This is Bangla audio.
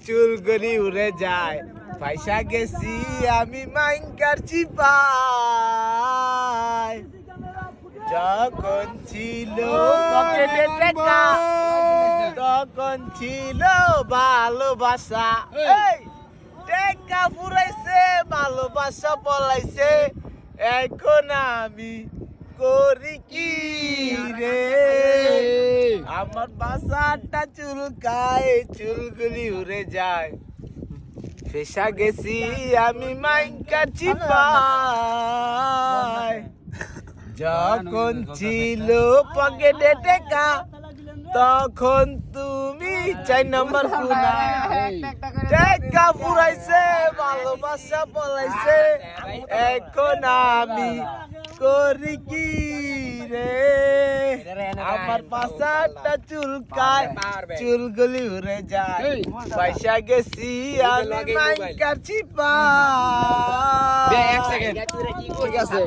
চুলগুলি উড়ে যায় পয়সা গেছি আমি মাইনকার চিপাই যখন ছিল পকেটে টাকা তখন ছিল ভালোবাসা এই টাকা ফুরাইছে ভালোবাসা পলাইছে এখন আমি করি কি রে আমার বাসাটা চুলকায় চুলগুলি উড়ে যায় ফেসা গেছি আমি মাইনকার চিপাই যখন ছিল পকেটে টাকা তখন তুমি 4 নম্বর খুনা টাকা ফুরাইছে ভালোবাসা পলাইছে এখন আমি করি কি রে আমার পাশাটা চুলকায় চুলগুলি উড়ে যায় পয়সা গেছি আমি মাইনকার চিপাই। ঠিক আছে।